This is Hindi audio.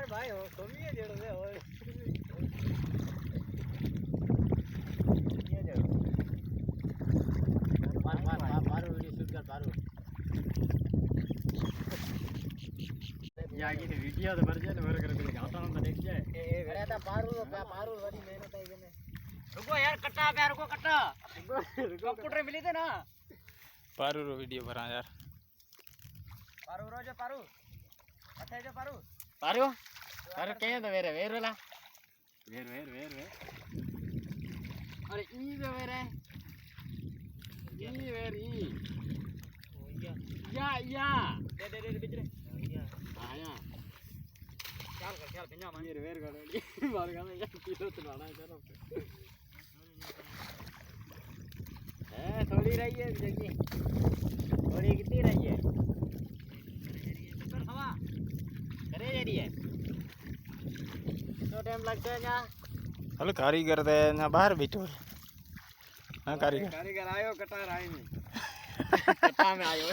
भाई हो तुम ये जोड़ दे और ये जोड़ मारो वीडियो शूट कर मारो यागी ने वीडियो तो भर जाए भर कर के गाता हूं तो देख जाए अरे ता पारू बड़ी मेहनत है इने रुको यार कट्टा पे रुको कट्टा कंप्यूटर मिली थे ना पारू रो वीडियो भरा यार पारू रो जो पारू अथे जो पारू पारू अरे कहीं तो वेरे वेरला वेर अरे ई जो वेरे ई वेर ई या दे बिजरे हां या चल पिन्ना मान वेर कर मार गा में किलो तो लाना करो थोड़ी रही है जल्दी थोड़ी कितनी रही है ऊपर हवा करे जा रही है तो टाइम लगता है क्या हल कारीगर दे ना बाहर बैठो हां कारीगर आयो कटार आई नहीं कटा में आयो